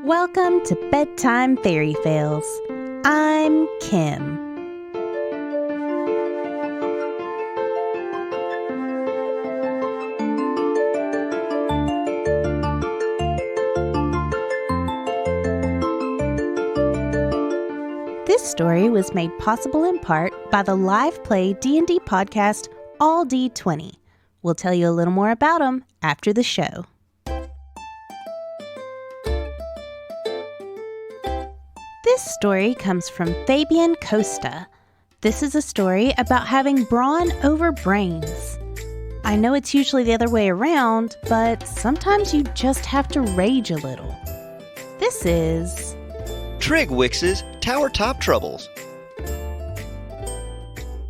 Welcome to Bedtime FairyFails. I'm Kim. This story was made possible in part by the live play D&D podcast All D20. We'll tell you a little more about them after the show. This story comes from Fabian Costa. This is a story about having brawn over brains. I know it's usually the other way around, but sometimes you just have to rage a little. This is Trigwix's Towertop Troubles.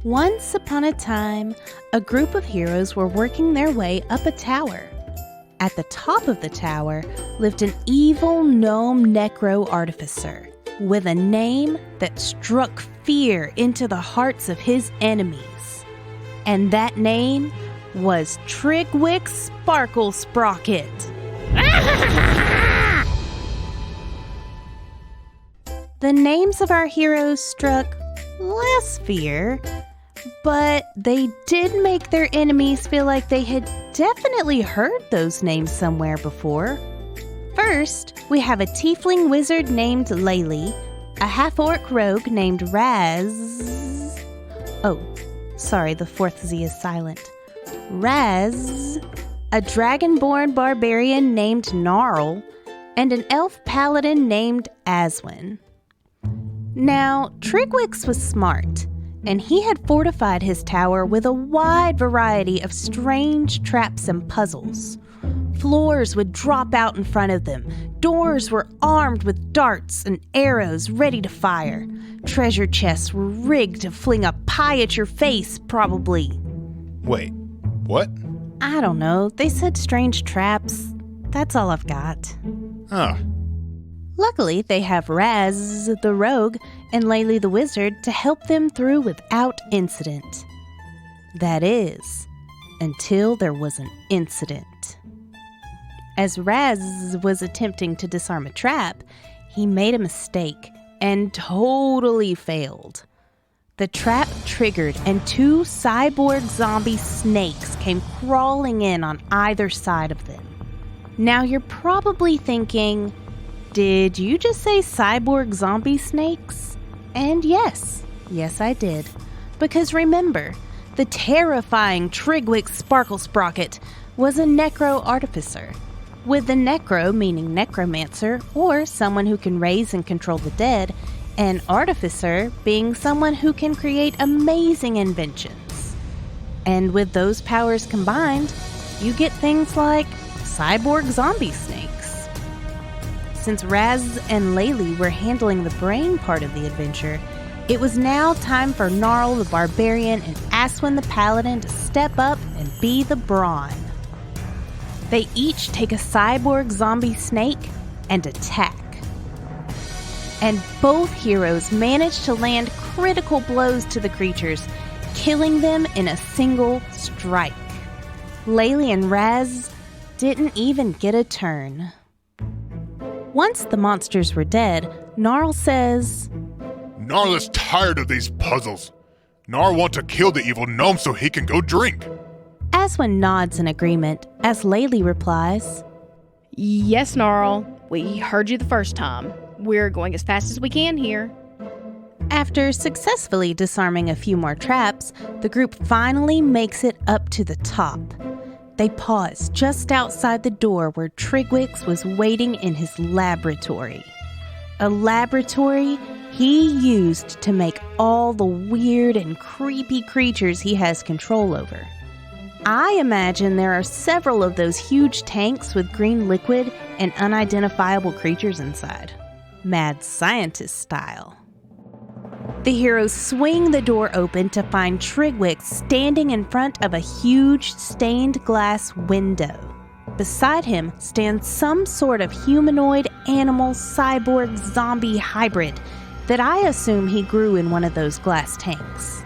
Once upon a time, a group of heroes were working their way up a tower. At the top of the tower lived an evil gnome necro artificer with a name that struck fear into the hearts of his enemies. And that name was Trigwix Sparkle Sprocket. The names of our heroes struck less fear, but they did make their enemies feel like they had definitely heard those names somewhere before. First, we have a tiefling wizard named Laylee, a half-orc rogue named Raz. Oh, sorry, the fourth Z is silent. Raz, a dragonborn barbarian named Gnarl, and an elf paladin named Aswin. Now, Trigwix was smart, and he had fortified his tower with a wide variety of strange traps and puzzles. Floors would drop out in front of them. Doors were armed with darts and arrows ready to fire. Treasure chests were rigged to fling a pie at your face, probably. Wait, what? I don't know. They said strange traps. That's all I've got. Oh. Luckily, they have Raz, the rogue, and Laylee the wizard to help them through without incident. That is, until there was an incident. As Raz was attempting to disarm a trap, he made a mistake and totally failed. The trap triggered and two cyborg zombie snakes came crawling in on either side of them. Now you're probably thinking, did you just say cyborg zombie snakes? And yes I did. Because remember, the terrifying Trigwix Sparkle Sprocket was a necro artificer, with the necro meaning necromancer or someone who can raise and control the dead, and artificer being someone who can create amazing inventions. And with those powers combined, you get things like cyborg zombie snakes. Since Raz and Laylee were handling the brain part of the adventure, it was now time for Gnarl the Barbarian and Aswin the Paladin to step up and be the brawn. They each take a cyborg zombie snake and attack. And both heroes manage to land critical blows to the creatures, killing them in a single strike. Laylee and Raz didn't even get a turn. Once the monsters were dead, Gnarl says, Gnarl is tired of these puzzles. Gnarl wants to kill the evil gnome so he can go drink. Aswin nods in agreement as Laylee replies, Yes, Gnarl. We heard you the first time. We're going as fast as we can here. After successfully disarming a few more traps, the group finally makes it up to the top. They pause just outside the door where Trigwix was waiting in his laboratory. A laboratory he used to make all the weird and creepy creatures he has control over. I imagine there are several of those huge tanks with green liquid and unidentifiable creatures inside. Mad scientist style. The heroes swing the door open to find Trigwix standing in front of a huge stained glass window. Beside him stands some sort of humanoid animal cyborg zombie hybrid that I assume he grew in one of those glass tanks.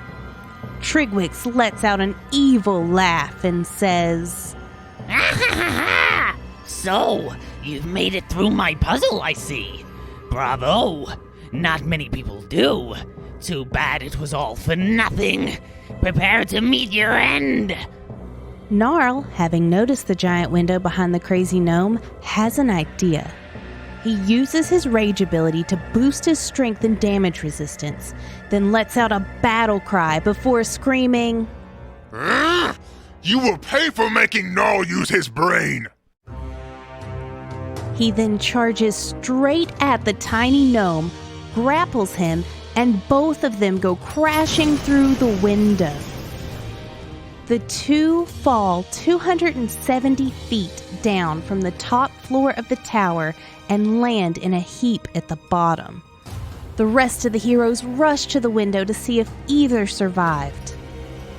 Trigwix lets out an evil laugh and says, So, You've made it through my puzzle, I see. Bravo! Not many people do. Too bad it was all for nothing. Prepare to meet your end. Gnarl, having noticed the giant window behind the crazy gnome, has an idea. He uses his rage ability to boost his strength and damage resistance, then lets out a battle cry before screaming, You will pay for making Gnarl use his brain! He then charges straight at the tiny gnome, grapples him, and both of them go crashing through the window. The two fall 270 feet down from the top floor of the tower and land in a heap at the bottom. The rest of the heroes rush to the window to see if either survived.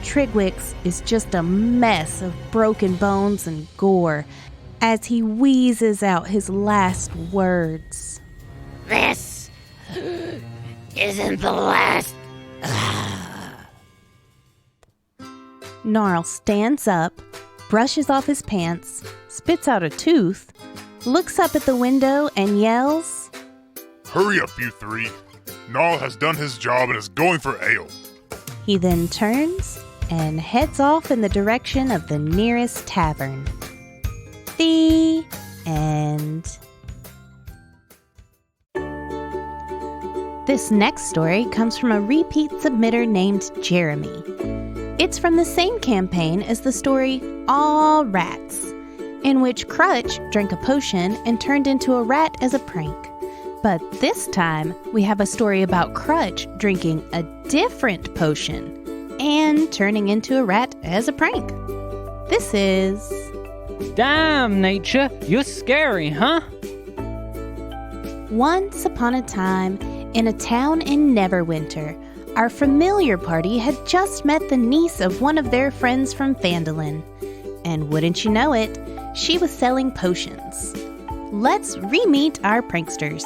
Trigwix is just a mess of broken bones and gore as he wheezes out his last words. This isn't the last. Gnarl stands up, brushes off his pants, spits out a tooth, looks up at the window and yells, Hurry up, you three. Gnarl has done his job and is going for ale. He then turns and heads off in the direction of the nearest tavern. The end. This next story comes from a repeat submitter named Jeremy. It's from the same campaign as the story All Rats, in which Krutch drank a potion and turned into a rat as a prank. But this time, we have a story about Krutch drinking a different potion and turning into a rat as a prank. This is... Damn, nature, you're scary, huh? Once upon a time, in a town in Neverwinter, our familiar party had just met the niece of one of their friends from Phandalin. And wouldn't you know it, she was selling potions. Let's re-meet our pranksters.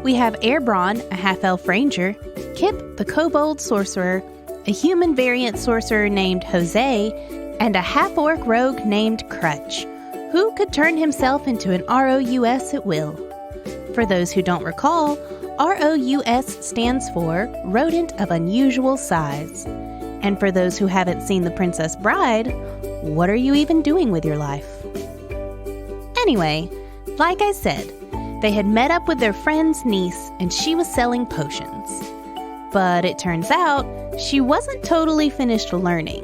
We have Brawn, a half-elf ranger, Kip, the kobold sorcerer, a human variant sorcerer named Jose, and a half-orc rogue named Krutch, who could turn himself into an ROUS at will. For those who don't recall, ROUS stands for Rodent of Unusual Size. And for those who haven't seen The Princess Bride, what are you even doing with your life? Anyway, like I said, they had met up with their friend's niece and she was selling potions. But it turns out she wasn't totally finished learning.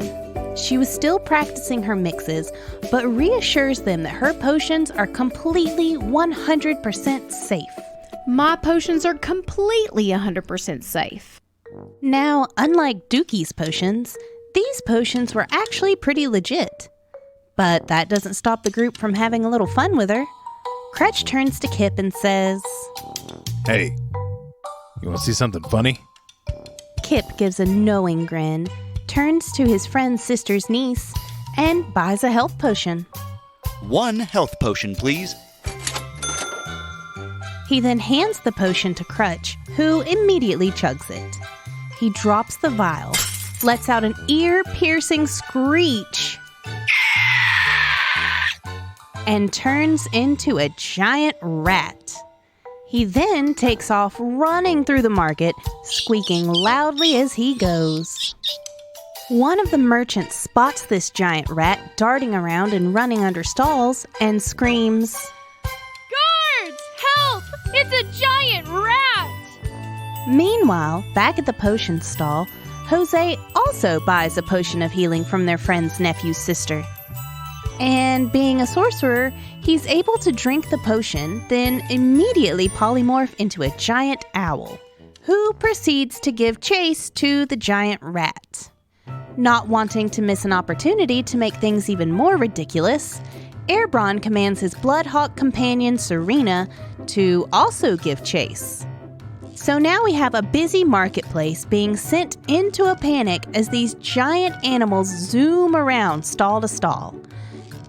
She was still practicing her mixes, but reassures them that her potions are completely 100% safe. My potions are completely 100% safe. Now, unlike Dookie's potions, these potions were actually pretty legit. But that doesn't stop the group from having a little fun with her. Krutch turns to Kip and says, Hey, you want to see something funny? Kip gives a knowing grin, turns to his friend's sister's niece, and buys a health potion. 1 health potion, please. He then hands the potion to Krutch, who immediately chugs it. He drops the vial, lets out an ear-piercing screech, and turns into a giant rat. He then takes off running through the market, squeaking loudly as he goes. One of the merchants spots this giant rat darting around and running under stalls and screams, Guards! Help! It's a giant rat! Meanwhile, back at the potion stall, Jose also buys a potion of healing from their friend's nephew's sister. And being a sorcerer, he's able to drink the potion, then immediately polymorph into a giant owl, who proceeds to give chase to the giant rat. Not wanting to miss an opportunity to make things even more ridiculous, Brawn commands his Bloodhawk companion Serena to also give chase. So now we have a busy marketplace being sent into a panic as these giant animals zoom around stall to stall.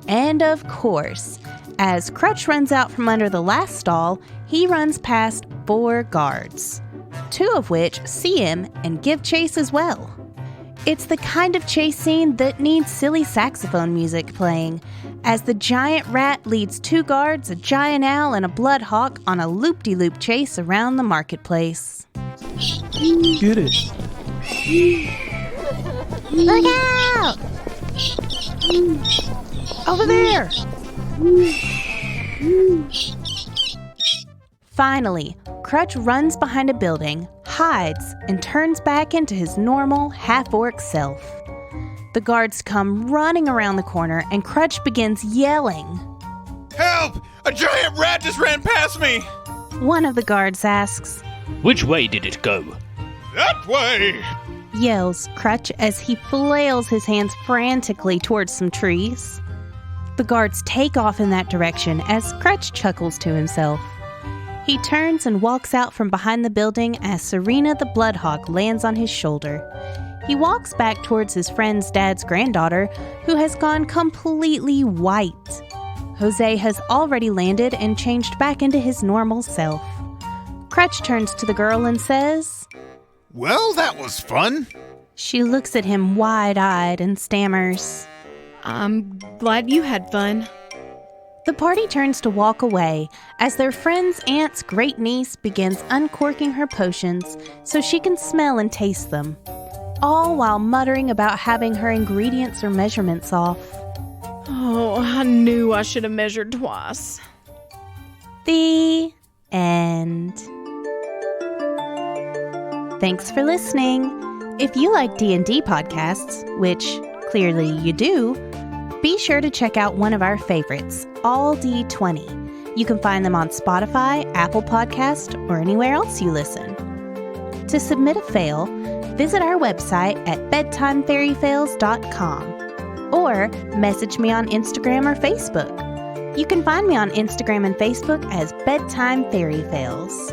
And of course, as Krutch runs out from under the last stall, he runs past 4 guards, 2 of which see him and give chase as well. It's the kind of chase scene that needs silly saxophone music playing, as the giant rat leads 2 guards, a giant owl, and a bloodhawk on a loop-de-loop chase around the marketplace. Get it. Look out! Over there! Finally, Krutch runs behind a building, hides, and turns back into his normal half-orc self. The guards come running around the corner, and Krutch begins yelling. Help! A giant rat just ran past me! One of the guards asks. Which way did it go? That way! Yells Krutch as he flails his hands frantically towards some trees. The guards take off in that direction as Krutch chuckles to himself. He turns and walks out from behind the building as Serena the Bloodhawk lands on his shoulder. He walks back towards his friend's dad's granddaughter, who has gone completely white. Jose has already landed and changed back into his normal self. Krutch turns to the girl and says, Well, that was fun. She looks at him wide-eyed and stammers, I'm glad you had fun. The party turns to walk away as their friend's aunt's great niece begins uncorking her potions so she can smell and taste them, all while muttering about having her ingredients or measurements off. Oh, I knew I should have measured twice. The end. Thanks for listening. If you like D&D podcasts, which clearly you do, be sure to check out one of our favorites, All D20. You can find them on Spotify, Apple Podcast, or anywhere else you listen. To submit a fail, visit our website at bedtimefairyfails.com or message me on Instagram or Facebook. You can find me on Instagram and Facebook as Bedtime FairyFails.